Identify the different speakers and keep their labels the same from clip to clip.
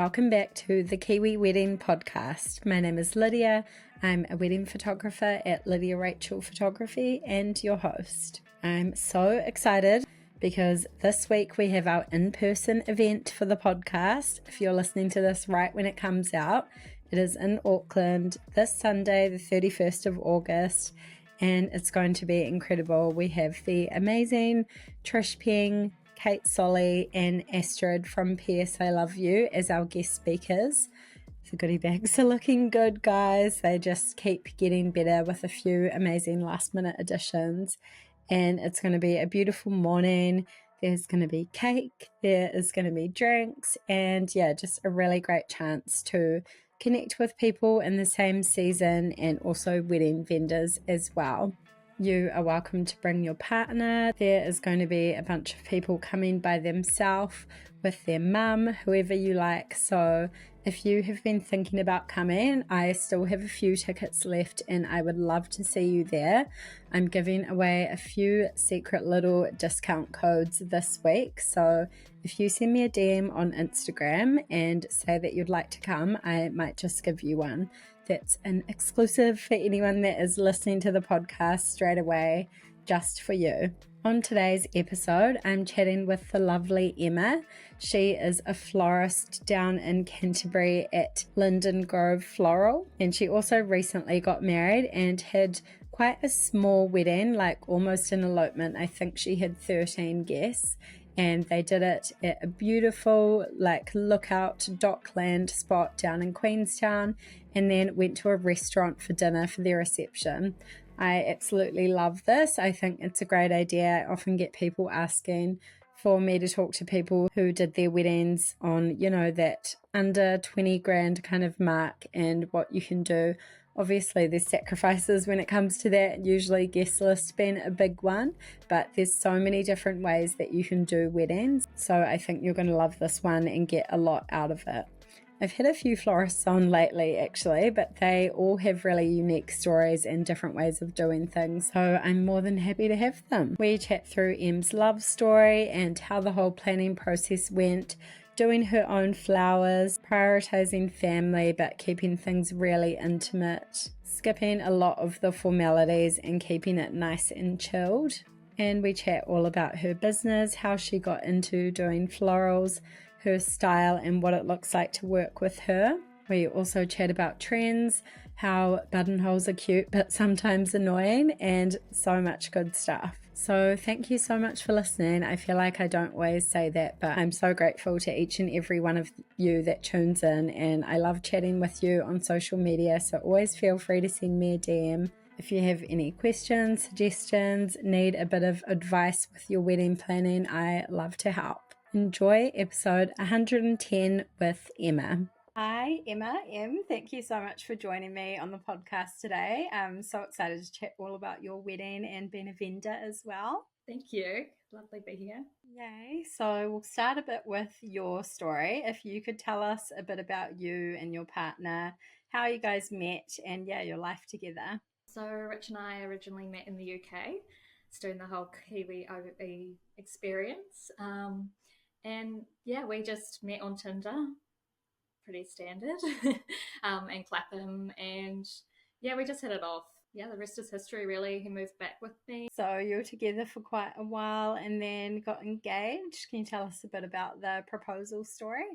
Speaker 1: welcome back to the Kiwi Wedding Podcast. My name is Lydia. I'm a wedding photographer at Lydia Rachel Photography and your host. I'm so excited because this week we have our in-person event for the podcast. If you're listening to this right when it comes out, it is in Auckland this Sunday, the 31st of August, and it's going to be incredible. We have the amazing Trish Peng, Kate Solley and Astrid from PS I Love You as our guest speakers. The goodie bags are looking good, guys. They just keep getting better with a few amazing last minute additions. And it's going to be a beautiful morning. There's going to be cake, there is going to be drinks, and yeah, just a really great chance to connect with people in the same season and also wedding vendors as well. You are welcome to bring your partner. There is going to be a bunch of people coming by themselves with their mum, whoever you like. So if you have been thinking about coming, I still have a few tickets left and I would love to see you there. I'm giving away a few secret little discount codes this week. So if you send me a DM on Instagram and say that you'd like to come, I might just give you one. That's an exclusive for anyone that is listening to the podcast straight away, just for you. On today's episode, I'm chatting with the lovely Emma. She is a florist down in Canterbury at Linden Floral, and she also recently got married and had quite a small wedding, like almost an elopement. I think she had 13 guests. And they did it at a beautiful lookout dockland spot down in Queenstown, and then went to a restaurant for dinner for their reception. I absolutely love this. I think it's a great idea. I often get people asking for me to talk to people who did their weddings on, that under 20 grand kind of mark and what you can do. Obviously, there's sacrifices when it comes to that, usually guest list being a big one, but there's so many different ways that you can do weddings. So I think you're going to love this one and get a lot out of it. I've had a few florists on lately actually, but they all have really unique stories and different ways of doing things, so I'm more than happy to have them. We chat through Em's love story and how the whole planning process went, doing her own flowers, prioritizing family but keeping things really intimate, skipping a lot of the formalities and keeping it nice and chilled. And we chat all about her business, how she got into doing florals, her style and what it looks like to work with her. We also chat about trends, how buttonholes are cute but sometimes annoying, and so much good stuff. So thank you so much for listening. I feel like I don't always say that, but I'm so grateful to each and every one of you that tunes in, and I love chatting with you on social media, so always feel free to send me a DM. If you have any questions, suggestions, need a bit of advice with your wedding planning, I love to help. Enjoy episode 110 with Emma. Hi, Emma. Thank you so much for joining me on the podcast today. I'm so excited to chat all about your wedding and being a vendor as well.
Speaker 2: Thank you. Lovely to be here.
Speaker 1: Yay. So we'll start a bit with your story. If you could tell us a bit about you and your partner, how you guys met and your life together.
Speaker 2: So Rich and I originally met in the UK, doing the whole Kiwi OE experience. We just met on Tinder. Pretty standard, and Clapham, and we just hit it off. The rest is history really. He moved back with me.
Speaker 1: So you were together for quite a while and then got engaged. Can you tell us a bit about the proposal story?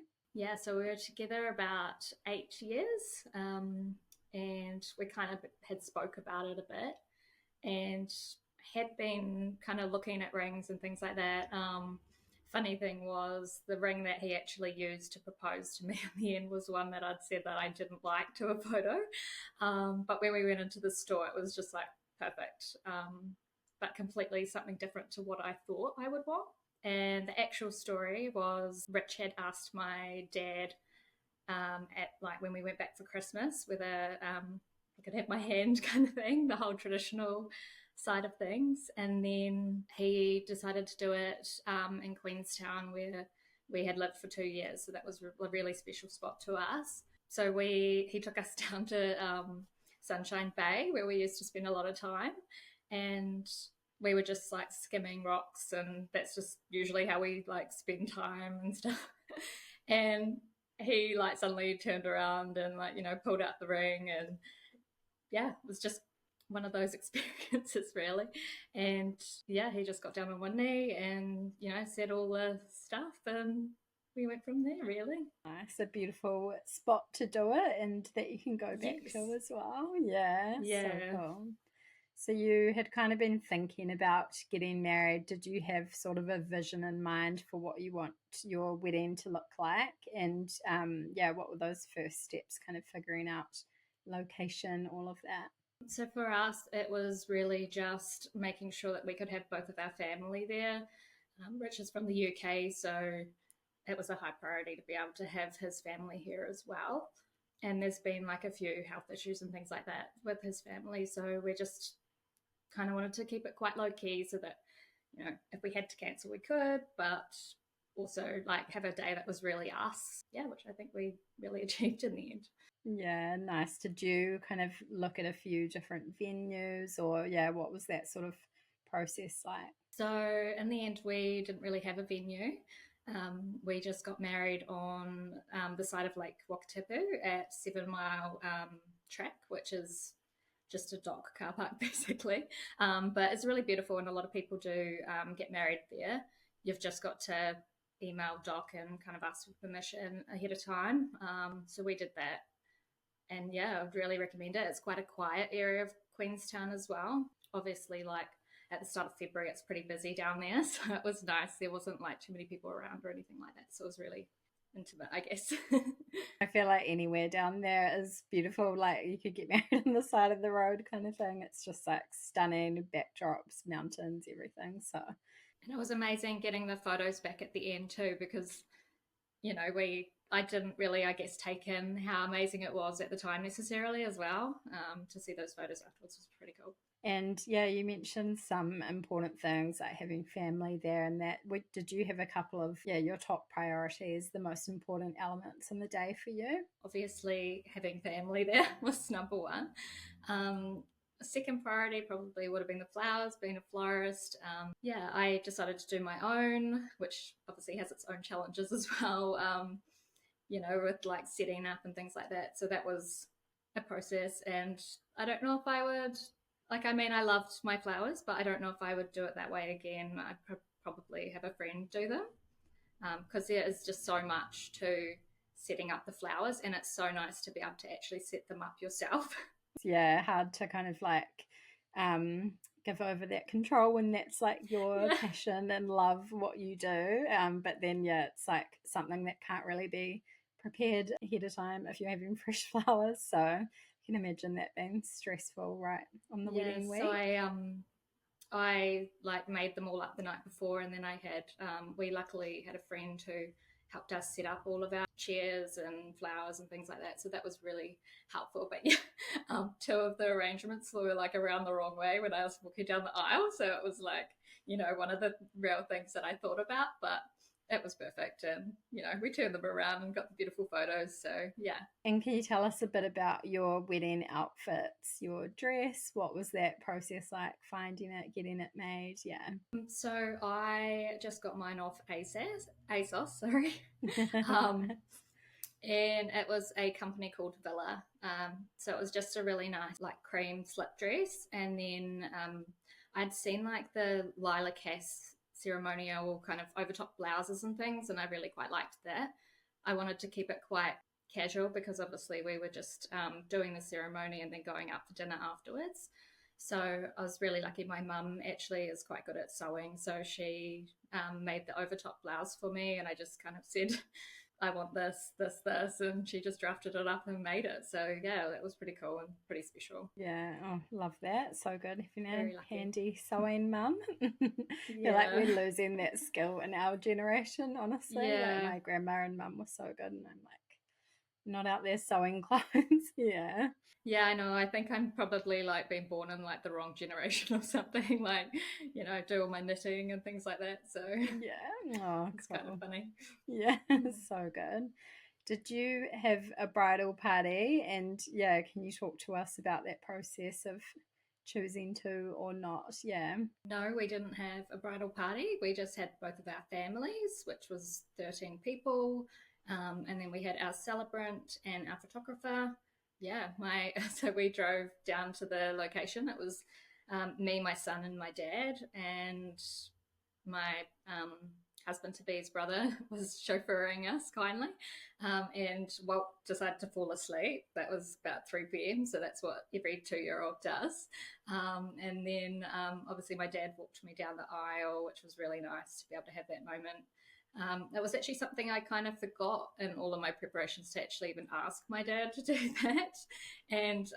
Speaker 2: So we were together about 8 years, and we kind of had spoke about it a bit and had been kind of looking at rings and things like that. Funny thing was the ring that he actually used to propose to me in the end was one that I'd said that I didn't like to a photo. But when we went into the store, it was just like perfect, but completely something different to what I thought I would want. And the actual story was Rich had asked my dad at when we went back for Christmas whether I could have my hand kind of thing, the whole traditional side of things, and then he decided to do it in Queenstown where we had lived for 2 years, so that was a really special spot to us. So he took us down to Sunshine Bay where we used to spend a lot of time, and we were just skimming rocks, and that's just usually how we spend time and stuff. And he like suddenly turned around and like, you know, pulled out the ring, and yeah, it was just one of those experiences really. And yeah, he just got down on one knee and, you know, said all the stuff, and we went from there really.
Speaker 1: Nice, a beautiful spot to do it and that you can go back
Speaker 2: Yes.
Speaker 1: to as well. Yeah, so
Speaker 2: Yeah.
Speaker 1: cool. So you had kind of been thinking about getting married. Did you have sort of a vision in mind for what you want your wedding to look like? And yeah, what were those first steps, kind of figuring out location, all of that?
Speaker 2: So for us, it was really just making sure that we could have both of our family there. Rich is from the UK, so it was a high priority to be able to have his family here as well. And there's been like a few health issues and things like that with his family, so we just kind of wanted to keep it quite low key so that, you know, if we had to cancel, we could, but also like have a day that was really us. Yeah, which I think we really achieved in the end.
Speaker 1: Yeah, nice. Did you kind of look at a few different venues, or yeah, what was that sort of process like?
Speaker 2: So in the end, we didn't really have a venue. We just got married on the side of Lake Wakatipu at 7 Mile Track, which is just a dock car park basically. But it's really beautiful, and a lot of people do get married there. You've just got to email Doc and kind of ask for permission ahead of time. So we did that. And yeah, I'd really recommend it. It's quite a quiet area of Queenstown as well. Obviously, like at the start of February, it's pretty busy down there. So it was nice. There wasn't like too many people around or anything like that. So it was really intimate, I guess.
Speaker 1: I feel like anywhere down there is beautiful. Like you could get married on the side of the road kind of thing. It's just like stunning backdrops, mountains, everything. So
Speaker 2: And it was amazing getting the photos back at the end too, because, you know, I didn't really, I guess, take in how amazing it was at the time necessarily as well. To see those photos afterwards was pretty cool.
Speaker 1: and yeah, you mentioned some important things like having family there and that. Did you have a couple of, yeah, your top priorities, the most important elements in the day for you?
Speaker 2: Obviously, having family there was number one. Second priority probably would have been the flowers, being a florist. Yeah, I decided to do my own, which obviously has its own challenges as well, you know, with like setting up and things like that. So that was a process. And I don't know if I would, like, I mean, I loved my flowers, but I don't know if I would do it that way again. I'd probably have a friend do them, because there is just so much to setting up the flowers, and it's so nice to be able to actually set them up yourself.
Speaker 1: Yeah, hard to kind of like um give over that control when that's like your
Speaker 2: Yeah.
Speaker 1: passion and love what you do. But then yeah, it's like something that can't really be prepared ahead of time if you're having fresh flowers. So I can imagine that being stressful right on the
Speaker 2: Yeah,
Speaker 1: wedding
Speaker 2: so
Speaker 1: week.
Speaker 2: I like made them all up the night before, and then I had we luckily had a friend who helped us set up all of our chairs and flowers and things like that. So that was really helpful. But yeah, two of the arrangements were like around the wrong way when I was walking down the aisle. So it was like, you know, one of the real things that I thought about, but it was perfect. And, you know, we turned them around and got the beautiful photos. So yeah.
Speaker 1: And can you tell us a bit about your wedding outfits, your dress? What was that process like, finding it, getting it made? Yeah.
Speaker 2: So I just got mine off ASOS, sorry. Um, and it was a company called Villa. So it was just a really nice like cream slip dress, and then I'd seen like the Lila Cass ceremonial kind of overtop blouses and things, and I really quite liked that. I wanted to keep it quite casual because obviously we were just doing the ceremony and then going out for dinner afterwards. So I was really lucky. My mum actually is quite good at sewing, so she made the overtop blouse for me, and I just kind of said, I want this, this, this, and she just drafted it up and made it. So yeah, that was pretty cool and pretty special.
Speaker 1: Yeah, oh, love that. So good having a
Speaker 2: Very lucky.
Speaker 1: handy sewing mum. I feel like
Speaker 2: Yeah.
Speaker 1: we're losing that skill in our generation, honestly. Like
Speaker 2: Yeah.
Speaker 1: my grandma and mum were so good, and I'm like not out there sewing clothes. Yeah.
Speaker 2: Yeah, I know. I think I'm probably like being born in like the wrong generation or something. Like, you know, do all my knitting and things like that. So
Speaker 1: Yeah. Oh,
Speaker 2: it's kind of
Speaker 1: cool.
Speaker 2: funny.
Speaker 1: Yeah, so good. Did you have a bridal party? And yeah, can you talk to us about that process of choosing to or not? Yeah.
Speaker 2: No, we didn't have a bridal party. We just had both of our families, which was 13 people. And then we had our celebrant and our photographer. Yeah, so we drove down to the location. It was me, my son, and my dad, and my husband-to-be's brother was chauffeuring us kindly, and Walt decided to fall asleep. That was about 3 p.m, so that's what every 2-year-old does. And then obviously my dad walked me down the aisle, which was really nice to be able to have that moment. It was actually something I kind of forgot in all of my preparations, to actually even ask my dad to do that. And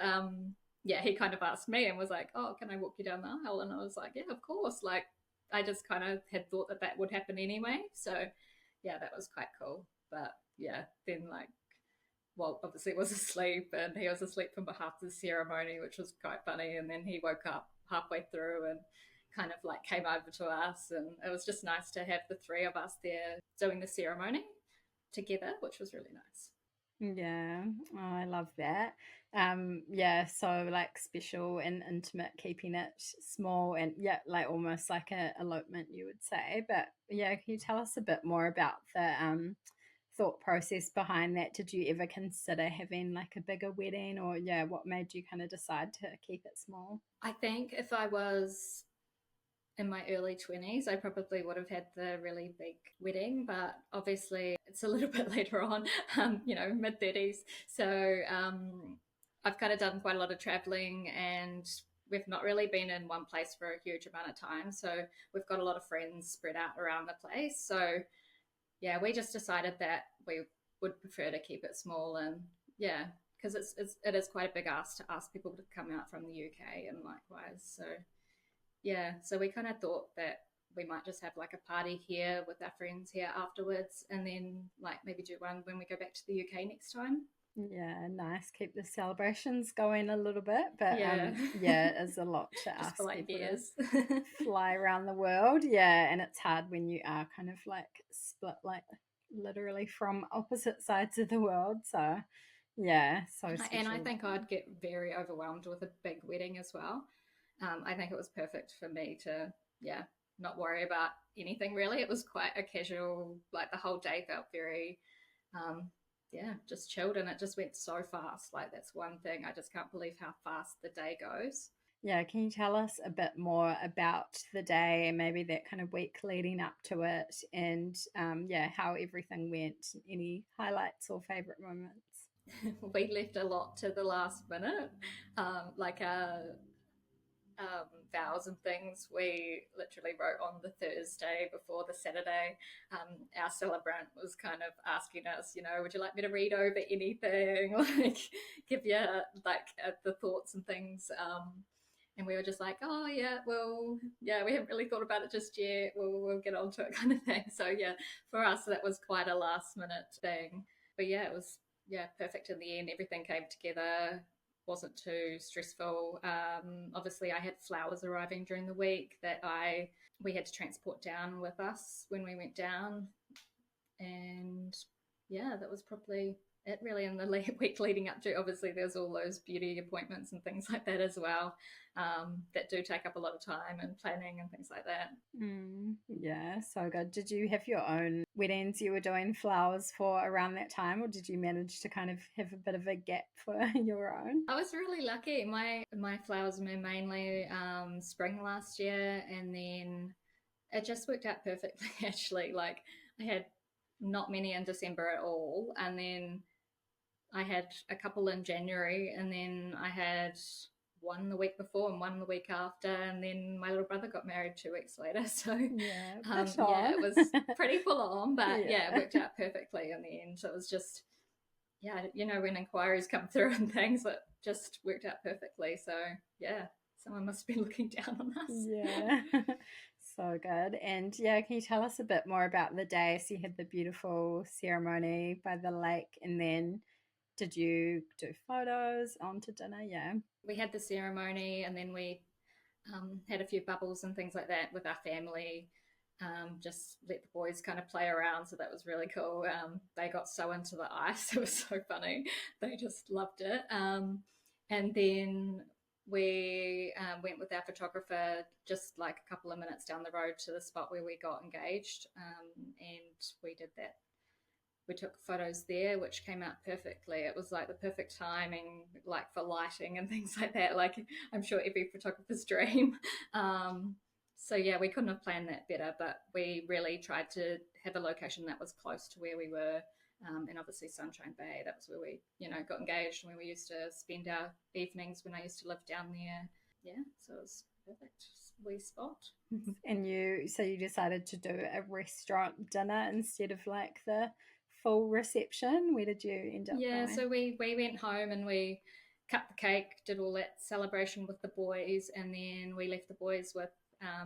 Speaker 2: yeah, he kind of asked me and was like, "Oh, can I walk you down the aisle?" And I was like, "Yeah, of course." Like, I just kind of had thought that would happen anyway. So yeah, that was quite cool. But yeah, then like, well, obviously was asleep, and he was asleep from half the ceremony, which was quite funny. And then he woke up halfway through and kind of like came over to us, and it was just nice to have the three of us there doing the ceremony together, which was really nice.
Speaker 1: Yeah, oh, I love that. Yeah, so like special and intimate, keeping it small and yeah, like almost like a elopement, you would say. But yeah, can you tell us a bit more about the thought process behind that? Did you ever consider having like a bigger wedding, or yeah, what made you kind of decide to keep it small?
Speaker 2: I think if I was in my early 20s, I probably would have had the really big wedding, but obviously it's a little bit later on, mid 30s. So I've kind of done quite a lot of traveling, and we've not really been in one place for a huge amount of time. So we've got a lot of friends spread out around the place. So yeah, we just decided that we would prefer to keep it small, and yeah, because it is quite a big ask to ask people to come out from the UK and likewise. So yeah, so we kind of thought that we might just have like a party here with our friends here afterwards, and then like maybe do one when we go back to the UK next time.
Speaker 1: Yeah, nice. Keep the celebrations going a little bit, but
Speaker 2: Yeah,
Speaker 1: yeah, it is a lot to
Speaker 2: just for
Speaker 1: ask
Speaker 2: like
Speaker 1: people to
Speaker 2: years.
Speaker 1: fly around the world. Yeah, and it's hard when you are kind of like split, like literally from opposite sides of the world. So yeah, so
Speaker 2: And I
Speaker 1: special.
Speaker 2: think I'd get very overwhelmed with a big wedding as well. I think it was perfect for me to, yeah, not worry about anything really. It was quite a casual, like the whole day felt very, um, yeah, just chilled, and it just went so fast. Like, that's one thing. I just can't believe how fast the day goes.
Speaker 1: Yeah, can you tell us a bit more about the day and maybe that kind of week leading up to it, and yeah, how everything went? Any highlights or favorite moments?
Speaker 2: We left a lot to the last minute, like vows and things. We literally wrote on the Thursday before the Saturday. Our celebrant was kind of asking us, would you like me to read over anything, like give you like the thoughts and things. And we were just like, oh yeah, well, yeah, we haven't really thought about it just yet. We'll get onto it, kind of thing. So yeah, for us that was quite a last minute thing. But yeah, it was, yeah, perfect in the end. Everything came together, wasn't too stressful. Obviously, I had flowers arriving during the week that we had to transport down with us when we went down, and yeah, that was probably it really. In the week leading up to, obviously, there's all those beauty appointments and things like that as well, that do take up a lot of time and planning and things like that.
Speaker 1: Yeah, so good. Did you have your own weddings you were doing flowers for around that time, or did you manage to kind of have a bit of a gap for your own?
Speaker 2: I was really lucky. My flowers were mainly spring last year, and then it just worked out perfectly. Actually, like I had not many in December at all, and then I had a couple in January, and then I had one the week before and one the week after, and then my little brother got married 2 weeks later. So
Speaker 1: Yeah,
Speaker 2: yeah, it was pretty full on, but yeah, it
Speaker 1: yeah.
Speaker 2: worked out perfectly in the end. So it was just, yeah, when inquiries come through and things, it just worked out perfectly. So yeah, someone must be looking down on us.
Speaker 1: Yeah. So good. And yeah, can you tell us a bit more about the day? So you had the beautiful ceremony by the lake, and then did you do photos on to dinner? Yeah.
Speaker 2: We had the ceremony, and then we had a few bubbles and things like that with our family. Just let the boys kind of play around, so that was really cool. They got so into the ice, it was so funny. They just loved it. And then we went with our photographer just like a couple of minutes down the road to the spot where we got engaged, and we did that we took photos there, which came out perfectly. It was like the perfect timing, like for lighting and things like that. Like I'm sure every photographer's dream. So yeah, we couldn't have planned that better, but we really tried to have a location that was close to where we were. And obviously Sunshine Bay, that was where we, got engaged and where we used to spend our evenings when I used to live down there. Yeah, so it was perfect. Wee spot.
Speaker 1: And so you decided to do a restaurant dinner instead of like the full reception. Where did you end up
Speaker 2: Yeah,
Speaker 1: going?
Speaker 2: so we went home and we cut the cake, did all that celebration with the boys, and then we left the boys with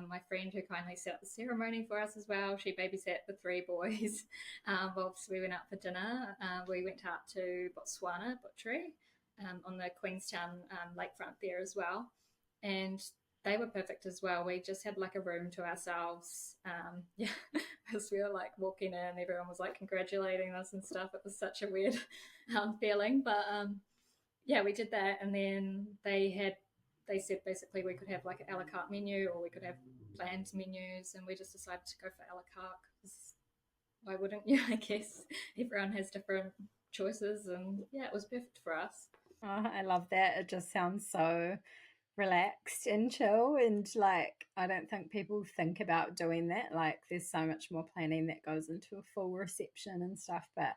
Speaker 2: my friend who kindly set up the ceremony for us as well. She babysat the three boys whilst we went out for dinner. We went out to Botswana Butchery on the Queenstown lakefront there as well. And they were perfect as well. We just had like a room to ourselves. Yeah, because we were like walking in, everyone was like congratulating us and stuff. It was such a weird feeling, but yeah, we did that, and then they said basically we could have like an a la carte menu or we could have planned menus, and we just decided to go for a la carte because why wouldn't you? I guess everyone has different choices, and yeah, it was perfect for us.
Speaker 1: Oh, I love that. It just sounds so relaxed and chill, and like I don't think people think about doing that. Like there's so much more planning that goes into a full reception and stuff, but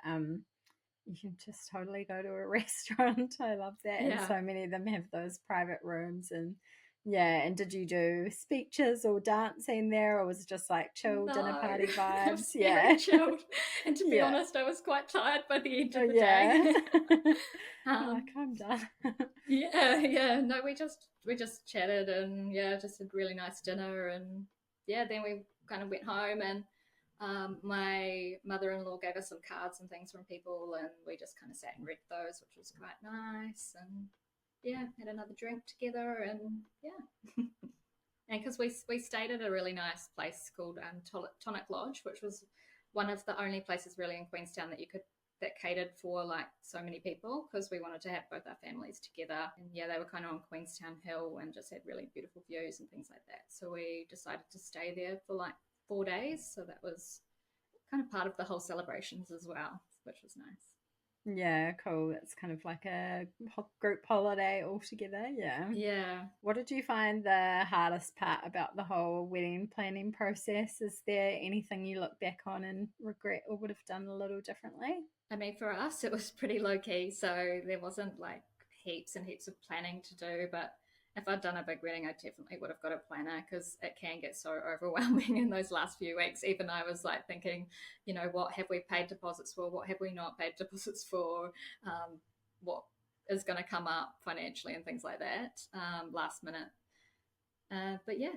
Speaker 1: you can just totally go to a restaurant. I love that. And
Speaker 2: Yeah.
Speaker 1: so many of them have those private rooms. And yeah, and did you do speeches or dancing there, or was it just like chill dinner
Speaker 2: No,
Speaker 1: party
Speaker 2: it
Speaker 1: vibes?
Speaker 2: was
Speaker 1: Yeah.
Speaker 2: very chilled. And to be
Speaker 1: Yeah.
Speaker 2: honest, I was quite tired by the end
Speaker 1: Oh,
Speaker 2: of the
Speaker 1: yeah.
Speaker 2: day.
Speaker 1: You're like,
Speaker 2: um,
Speaker 1: I'm done.
Speaker 2: yeah. No, we just chatted and yeah, just had really nice dinner, and yeah, then we kind of went home, and my mother-in-law gave us some cards and things from people, and we just kind of sat and read those, which was quite nice. And yeah, had another drink together, and yeah. And because we stayed at a really nice place called Tonic Lodge, which was one of the only places really in Queenstown that catered for like so many people, because we wanted to have both our families together. And yeah, they were kind of on Queenstown Hill and just had really beautiful views and things like that. So we decided to stay there for like 4 days. So that was kind of part of the whole celebrations as well, which was nice.
Speaker 1: Yeah, cool. It's kind of like a group holiday altogether. Yeah.
Speaker 2: Yeah.
Speaker 1: What did you find the hardest part about the whole wedding planning process? Is there anything you look back on and regret or would have done a little differently?
Speaker 2: I mean, for us, it was pretty low key. So there wasn't like heaps and heaps of planning to do. But if I'd done a big wedding, I definitely would have got a planner, because it can get so overwhelming in those last few weeks. Even I was like thinking, what have we paid deposits for? What have we not paid deposits for? What is going to come up financially and things like that last minute. But yeah,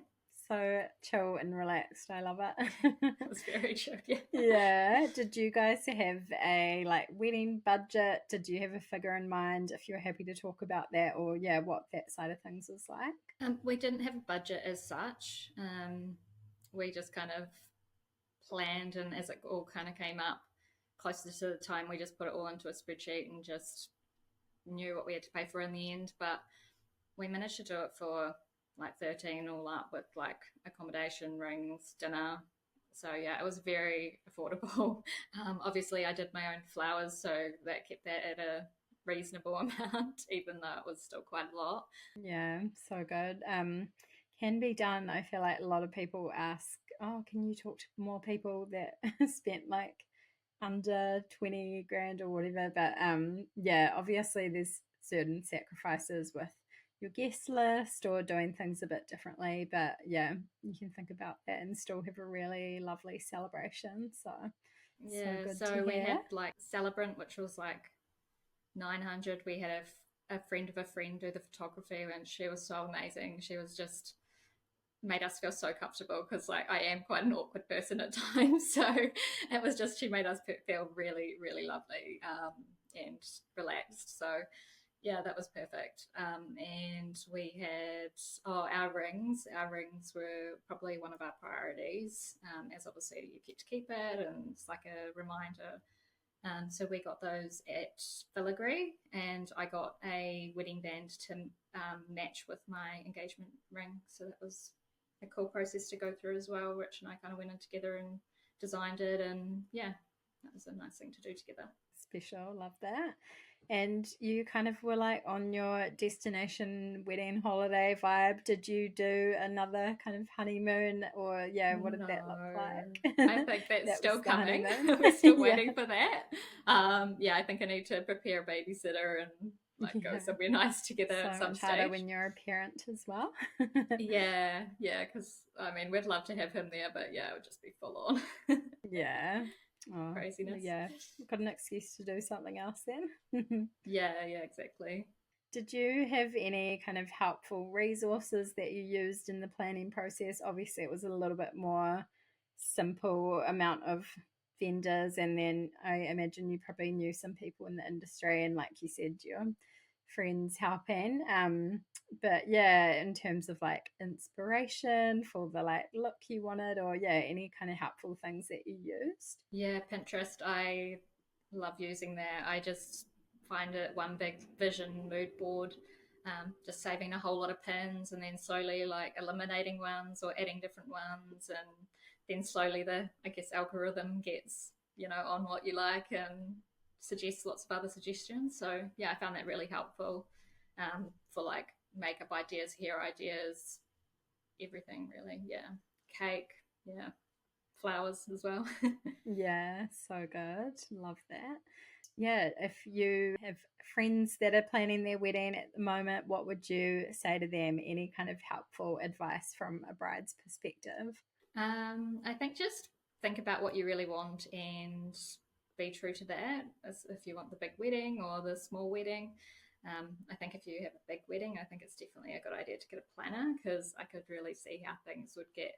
Speaker 1: So chill and relaxed. I love it.
Speaker 2: it was very chill. Yeah.
Speaker 1: Yeah. Did you guys have a like wedding budget? Did you have a figure in mind, if you're happy to talk about that, or yeah, what that side of things was like?
Speaker 2: We didn't have a budget as such. We just kind of planned, and as it all kind of came up closer to the time, we just put it all into a spreadsheet and just knew what we had to pay for in the end. But we managed to do it for like 13 all up, with like accommodation, rings, dinner. So yeah, it was very affordable. Obviously I did my own flowers, so that kept that at a reasonable amount, even though it was still quite a lot.
Speaker 1: Yeah, so good. Can be done. I feel like a lot of people ask, oh, can you talk to more people that spent like under 20 grand or whatever? But yeah, obviously there's certain sacrifices with your guest list or doing things a bit differently. But yeah, you can think about that and still have a really lovely celebration. So
Speaker 2: Yeah,
Speaker 1: good to
Speaker 2: so we
Speaker 1: hear.
Speaker 2: had like celebrant, which was like 900. We had a friend of a friend do the photography, and she was so amazing. She was just made us feel so comfortable, because like I am quite an awkward person at times. So it was just, she made us feel really, really lovely and relaxed. So yeah, that was perfect. And we had, our rings. Our rings were probably one of our priorities, as obviously you get to keep it and it's like a reminder. So we got those at Filigree, and I got a wedding band to match with my engagement ring. So that was a cool process to go through as well. Rich and I kind of went in together and designed it, and yeah, that was a nice thing to do together.
Speaker 1: Special, love that. And you kind of were like on your destination wedding holiday vibe. Did you do another kind of honeymoon, or what did that look like?
Speaker 2: I think that's
Speaker 1: That
Speaker 2: still
Speaker 1: was the
Speaker 2: coming.
Speaker 1: honeymoon.
Speaker 2: We're still
Speaker 1: Yeah.
Speaker 2: waiting for that. I think I need to prepare a babysitter and like go
Speaker 1: Yeah.
Speaker 2: somewhere nice together
Speaker 1: So
Speaker 2: at some
Speaker 1: much harder
Speaker 2: stage.
Speaker 1: when you're a parent as well.
Speaker 2: Yeah, because I mean, we'd love to have him there, but yeah, it would just be full on
Speaker 1: Yeah. Oh,
Speaker 2: craziness.
Speaker 1: yeah. Got an excuse to do something else then.
Speaker 2: Yeah, exactly.
Speaker 1: Did you have any kind of helpful resources that you used in the planning process? Obviously, it was a little bit more simple amount of vendors, and then I imagine you probably knew some people in the industry, and like you said, your friends helping. But yeah, in terms of like inspiration for the like look you wanted, or any kind of helpful things that you used.
Speaker 2: Yeah, Pinterest, I love using that. I just find it one big vision mood board, just saving a whole lot of pins and then slowly like eliminating ones or adding different ones. And then slowly the, I guess, algorithm gets, on what you like and suggests lots of other suggestions. So yeah, I found that really helpful for like makeup ideas, hair ideas, everything really. Yeah. Cake. Yeah. Flowers as well.
Speaker 1: Yeah, so good. Love that. Yeah, if you have friends that are planning their wedding at the moment, what would you say to them? Any kind of helpful advice from a bride's perspective?
Speaker 2: I think just think about what you really want and be true to that. As if you want the big wedding or the small wedding. I think if you have a big wedding, I think it's definitely a good idea to get a planner because I could really see how things would get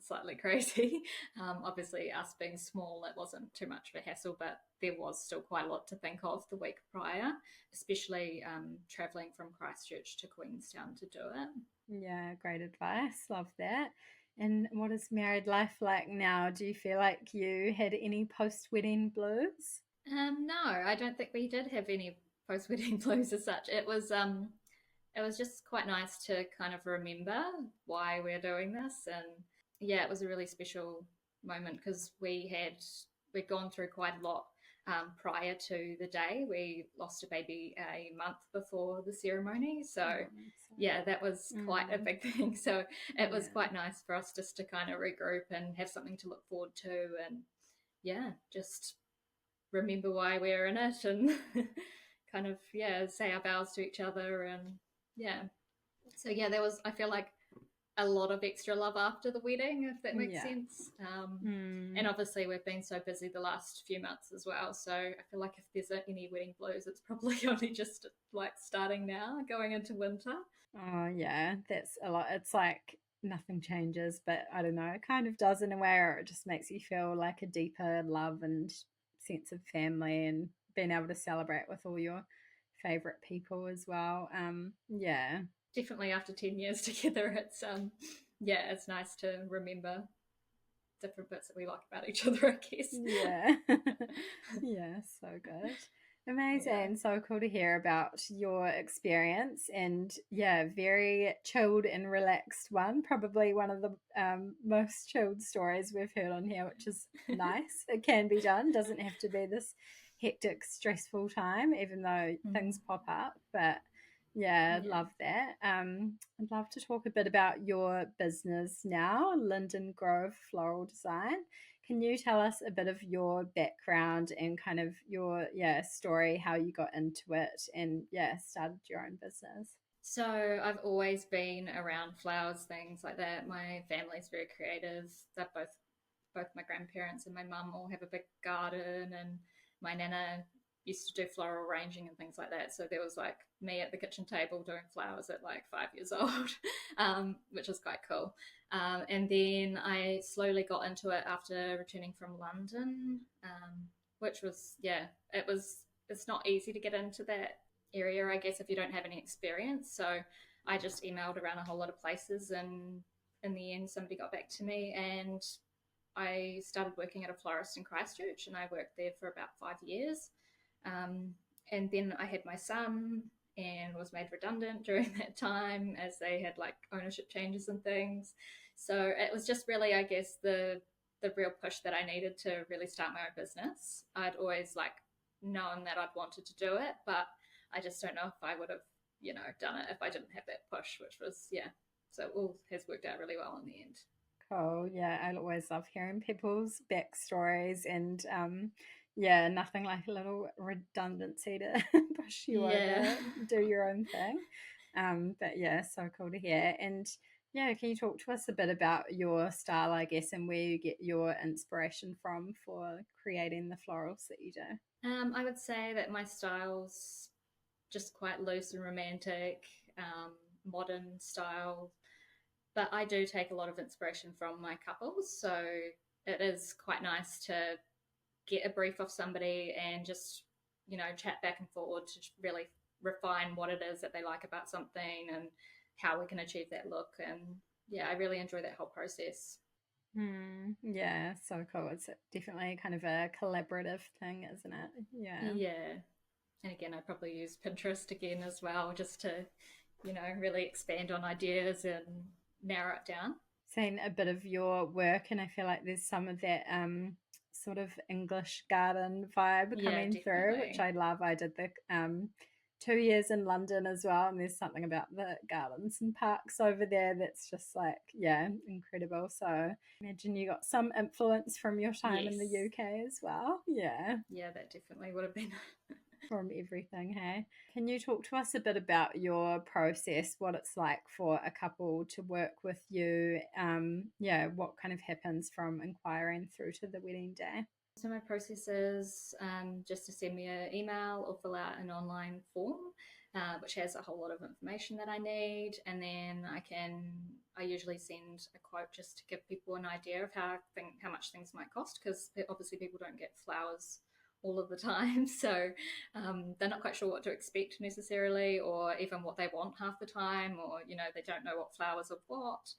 Speaker 2: slightly crazy. Obviously, us being small, it wasn't too much of a hassle, but there was still quite a lot to think of the week prior, especially travelling from Christchurch to Queenstown to do it.
Speaker 1: Yeah, great advice. Love that. And what is married life like now? Do you feel like you had any post wedding blues?
Speaker 2: No, I don't think we did have any post wedding blues as such. It was just quite nice to kind of remember why we're doing this, and yeah, it was a really special moment because we'd gone through quite a lot prior to the day. We lost a baby a month before the ceremony, so yeah, that was quite a big thing. So it was quite nice for us just to kind of regroup and have something to look forward to, and yeah, just remember why we're in it and kind of say our vows to each other. And yeah, so yeah, there was, I feel like, a lot of extra love after the wedding, if that makes sense. And obviously we've been so busy the last few months as well, so I feel like if there's any wedding blues, it's probably only just like starting now going into winter.
Speaker 1: Oh yeah, that's a lot. It's like nothing changes, but I don't know, it kind of does in a way, or it just makes you feel like a deeper love and sense of family and being able to celebrate with all your favorite people as well. Yeah.
Speaker 2: Definitely after 10 years together, it's it's nice to remember different bits that we like about each other, I guess.
Speaker 1: Yeah. Yeah, so good. Amazing.
Speaker 2: Yeah.
Speaker 1: So cool to hear about your experience, and very chilled and relaxed one. Probably one of the most chilled stories we've heard on here, which is nice. It can be done, doesn't have to be this hectic, stressful time, even though things pop up. But love that. I'd love to talk a bit about your business now, Linden Grove Floral Design. Can you tell us a bit of your background and kind of your story, how you got into it and started your own business?
Speaker 2: So I've always been around flowers, things like that. My family's very creative. They're both my grandparents and my mum all have a big garden, and my nana used to do floral arranging and things like that. So there was like me at the kitchen table doing flowers at like 5 years old, which was quite cool. And then I slowly got into it after returning from London, which was, it's not easy to get into that area, I guess, if you don't have any experience. So I just emailed around a whole lot of places, and in the end, somebody got back to me, and I started working at a florist in Christchurch, and I worked there for about 5 years. And then I had my son and was made redundant during that time as they had like ownership changes and things. So it was just really, I guess, the the real push that I needed to really start my own business. I'd always like known that I'd wanted to do it, but I just don't know if I would have, done it if I didn't have that push, which was, yeah. So it all has worked out really well in the end.
Speaker 1: Cool. Yeah, I always love hearing people's backstories and yeah, nothing like a little redundancy to push you over, do your own thing. But yeah, so cool to hear. And yeah, can you talk to us a bit about your style, I guess, and where you get your inspiration from for creating the florals that you do?
Speaker 2: I would say that my style's just quite loose and romantic, modern style, but I do take a lot of inspiration from my couples. So it is quite nice to get a brief off somebody and just, chat back and forward to really refine what it is that they like about something and how we can achieve that look. And yeah, I really enjoy that whole process.
Speaker 1: Yeah, so cool. It's definitely kind of a collaborative thing, isn't it? Yeah.
Speaker 2: Yeah. And again, I probably use Pinterest again as well, just to, really expand on ideas and narrow it down.
Speaker 1: Seen a bit of your work, and I feel like there's some of that sort of English garden vibe coming through, which I love. I did the 2 years in London as well, and there's something about the gardens and parks over there that's just like, yeah, incredible. So I imagine you got some influence from your time in the UK as well. Yeah.
Speaker 2: Yeah, that definitely would have been.
Speaker 1: From everything, hey? Can you talk to us a bit about your process, what it's like for a couple to work with you? Yeah, what kind of happens from inquiring through to the wedding day?
Speaker 2: So my process is just to send me an email or fill out an online form, which has a whole lot of information that I need, and then I usually send a quote just to give people an idea of how much things might cost, because obviously people don't get flowers all of the time, so they're not quite sure what to expect necessarily, or even what they want half the time, or they don't know what flowers of what.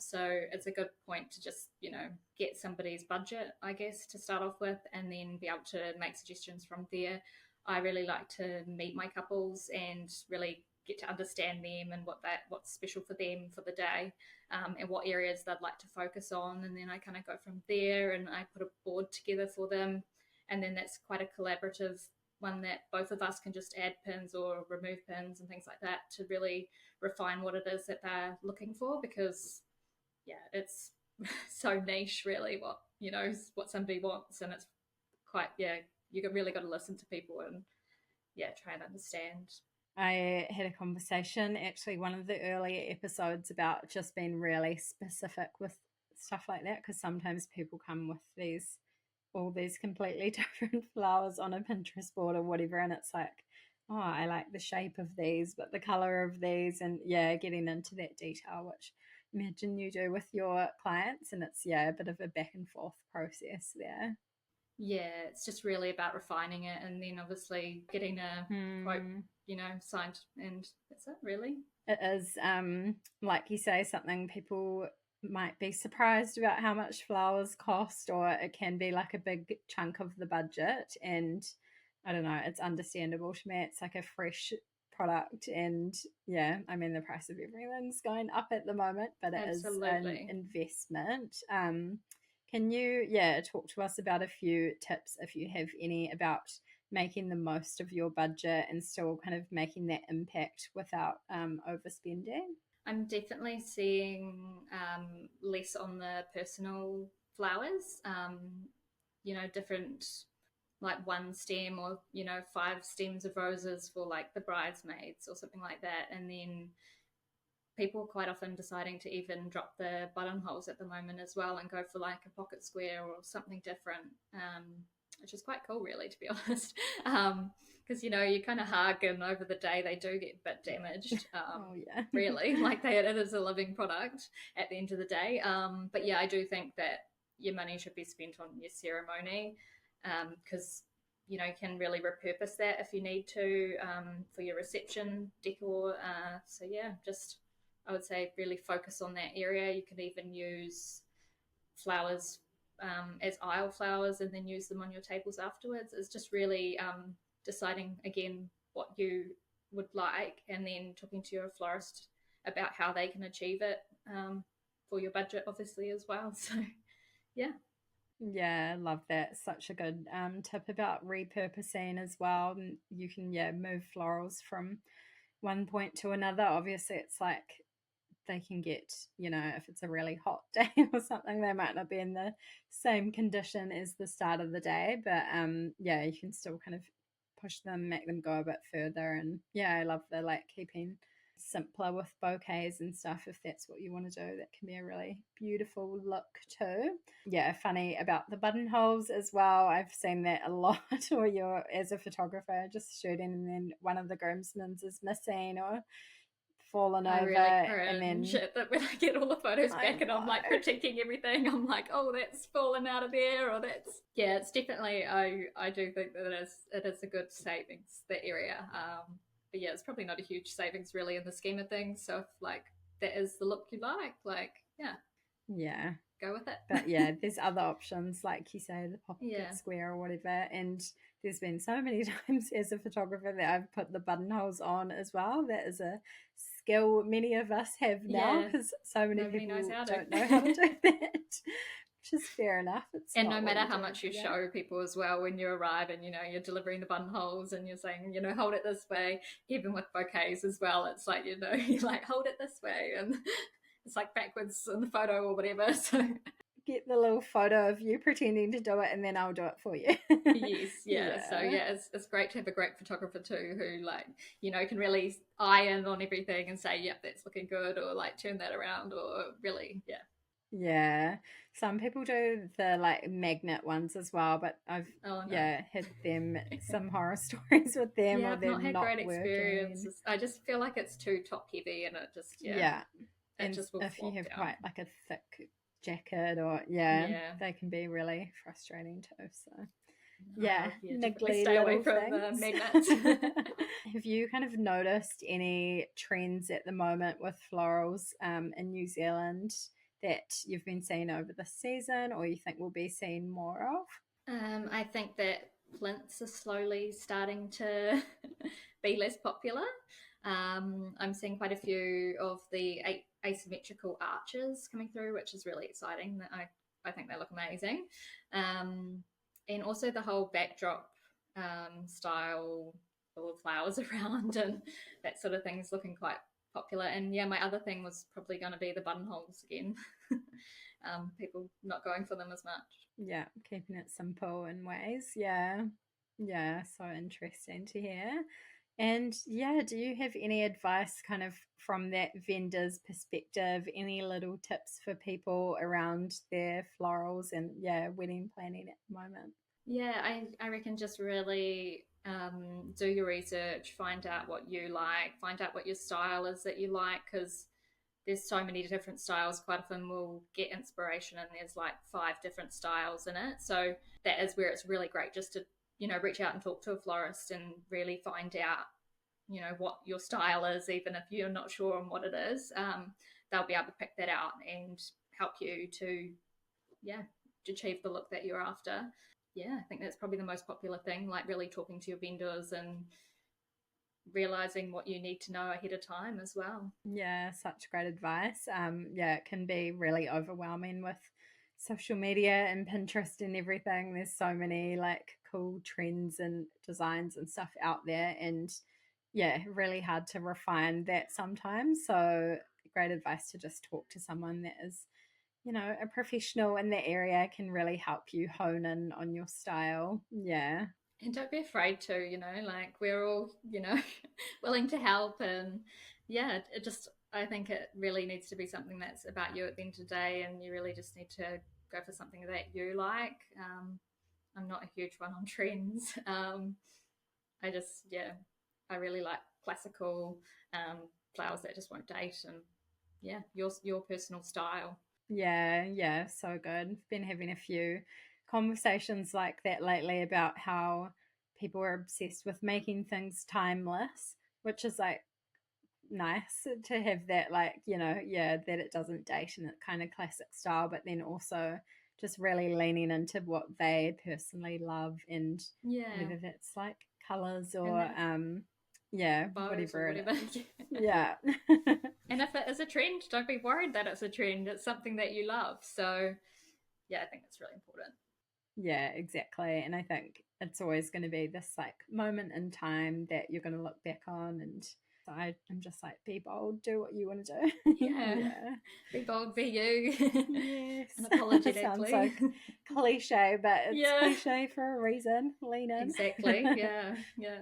Speaker 2: So it's a good point to just get somebody's budget, I guess, to start off with, and then be able to make suggestions from there. I really like to meet my couples and really get to understand them and what's special for them for the day, and what areas they'd like to focus on, and then I kind of go from there, and I put a board together for them. And then that's quite a collaborative one that both of us can just add pins or remove pins and things like that to really refine what it is that they're looking for, because yeah, it's so niche really what somebody wants, and it's quite, you really got to listen to people and try and understand.
Speaker 1: I had a conversation, actually one of the earlier episodes, about just being really specific with stuff like that, because sometimes people come with all these completely different flowers on a Pinterest board or whatever, and it's like, oh, I like the shape of these, but the color of these, and yeah, getting into that detail, which I imagine you do with your clients, and it's a bit of a back and forth process there.
Speaker 2: Yeah, it's just really about refining it, and then obviously getting a quote, signed, and that's it really.
Speaker 1: It is, like you say, something people might be surprised about how much flowers cost, or it can be like a big chunk of the budget, and I don't know, it's understandable to me. It's like a fresh product, and yeah, I mean, the price of everything's going up at the moment, but it
Speaker 2: Absolutely.
Speaker 1: is an investment. Can you talk to us about a few tips, if you have any, about making the most of your budget and still kind of making that impact without overspending?
Speaker 2: I'm definitely seeing less on the personal flowers, different, like one stem or, 5 stems of roses for like the bridesmaids or something like that. And then people quite often deciding to even drop the buttonholes at the moment as well and go for like a pocket square or something different, which is quite cool really, to be honest. Because you kind of hug, and over the day they do get a bit damaged.
Speaker 1: Oh yeah.
Speaker 2: Really, like it is a living product at the end of the day. But yeah, I do think that your money should be spent on your ceremony, because you can really repurpose that if you need to, for your reception decor. So yeah, just I would say really focus on that area. You can even use flowers as aisle flowers and then use them on your tables afterwards. It's just really deciding again what you would like, and then talking to your florist about how they can achieve it, for your budget obviously as well. So
Speaker 1: Yeah, love that. Such a good tip about repurposing as well. And you can, move florals from one point to another. Obviously, it's like they can get, if it's a really hot day or something, they might not be in the same condition as the start of the day. But yeah, you can still kind of push them, make them go a bit further. And yeah, I love the like keeping simpler with bouquets and stuff if that's what you want to do. That can be a really beautiful look too. Yeah, funny about the buttonholes as well. I've seen that a lot where you're, as a photographer, just shooting and then one of the groomsmen's is missing or fallen
Speaker 2: I
Speaker 1: over,
Speaker 2: really
Speaker 1: and then
Speaker 2: cringe at that when I get all the photos back and I'm like critiquing everything. I'm like, oh, that's fallen out of there, or that's it's definitely. I do think that it is a good savings, that area. But yeah, it's probably not a huge savings really in the scheme of things. So if like that is the look you like,
Speaker 1: yeah,
Speaker 2: go with it.
Speaker 1: But yeah, there's other options, like you say, the pocket
Speaker 2: Yeah.
Speaker 1: square or whatever. And there's been so many times as a photographer that I've put the buttonholes on as well. That is a skill many of us have now, because so many
Speaker 2: Nobody
Speaker 1: people
Speaker 2: knows how to.
Speaker 1: don't know how to do that. Which is fair enough. It's
Speaker 2: And
Speaker 1: not
Speaker 2: no
Speaker 1: what
Speaker 2: matter
Speaker 1: we
Speaker 2: how
Speaker 1: do
Speaker 2: much you
Speaker 1: today.
Speaker 2: show people as well when you arrive and you're delivering the buttonholes and you're saying, hold it this way, even with bouquets as well, it's like, you're like, hold it this way, and it's like backwards in the photo or whatever. So
Speaker 1: get the little photo of you pretending to do it and then I'll do it for you.
Speaker 2: yes, yeah. So yeah, it's great to have a great photographer too who like, can really iron on everything and say, yep, that's looking good, or like turn that around, or really, yeah.
Speaker 1: Yeah, some people do the like magnet ones as well, but I've had them some horror stories with them,
Speaker 2: Yeah,
Speaker 1: or
Speaker 2: I've
Speaker 1: they're
Speaker 2: not had
Speaker 1: not
Speaker 2: great
Speaker 1: working.
Speaker 2: experiences. I just feel like it's too top heavy, and it just
Speaker 1: Yeah,
Speaker 2: it
Speaker 1: and
Speaker 2: just will
Speaker 1: if you
Speaker 2: flop
Speaker 1: have
Speaker 2: down.
Speaker 1: quite like a thick jacket, or they can be really frustrating too. So yeah, niggly
Speaker 2: stay away
Speaker 1: little
Speaker 2: from
Speaker 1: things.
Speaker 2: the magnets.
Speaker 1: Have you kind of noticed any trends at the moment with florals in New Zealand that you've been seeing over the season, or you think we'll be seeing more of?
Speaker 2: I think that plinths are slowly starting to be less popular. I'm seeing quite a few of the asymmetrical arches coming through, which is really exciting. I think they look amazing. And also the whole backdrop style, full of flowers around and that sort of thing is looking quite popular. And yeah, my other thing was probably going to be the buttonholes again. People not going for them as much.
Speaker 1: Yeah, keeping it simple in ways. Yeah, so interesting to hear. And yeah, do you have any advice kind of from that vendor's perspective, any little tips for people around their florals and wedding planning at the moment?
Speaker 2: Yeah, I reckon just really do your research, find out what you like, find out what your style is that you like, because there's so many different styles. Quite often we'll get inspiration and there's like 5 different styles in it. So that is where it's really great just to, reach out and talk to a florist and really find out, what your style is, even if you're not sure on what it is. They'll be able to pick that out and help you to achieve the look that you're after. Yeah, I think that's probably the most popular thing, like really talking to your vendors and realizing what you need to know ahead of time as well.
Speaker 1: Yeah, such great advice. It can be really overwhelming with social media and Pinterest and everything. There's so many like cool trends and designs and stuff out there, and really hard to refine that sometimes. So great advice to just talk to someone that is, a professional in the area, can really help you hone in on your style. Yeah.
Speaker 2: And don't be afraid to, like we're all, willing to help. And it just, I think it really needs to be something that's about you at the end of the day. And you really just need to go for something that you like. I'm not a huge one on trends. I just, I really like classical flowers that just won't date. And your personal style.
Speaker 1: Yeah, so good. Been having a few conversations like that lately about how people are obsessed with making things timeless, which is like nice to have that, like, that it doesn't date and it kind of classic style, but then also just really leaning into what they personally love, and whether that's like colors or whatever. Yeah.
Speaker 2: And if it is a trend, don't be worried that it's a trend. It's something that you love. So yeah, I think it's really important.
Speaker 1: Yeah, exactly. And I think it's always going to be this like moment in time that you're going to look back on. And so I'm just like, be bold, do what you want to do.
Speaker 2: Yeah. Be bold, be you.
Speaker 1: Yes.
Speaker 2: Unapologetically.
Speaker 1: Sounds like cliche, but it's
Speaker 2: Yeah.
Speaker 1: cliche for a reason. Lean in.
Speaker 2: Exactly. Yeah.
Speaker 1: Yeah.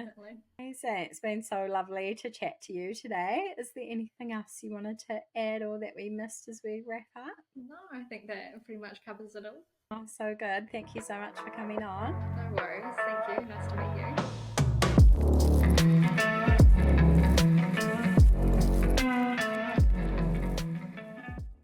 Speaker 2: Definitely.
Speaker 1: Amazing. It's been so lovely to chat to you today. Is there anything else you wanted to add or that we missed as we wrap up?
Speaker 2: No, I think that pretty much covers it all.
Speaker 1: Oh, so good. Thank you so much for coming on.
Speaker 2: No worries. Thank you. Nice to meet you.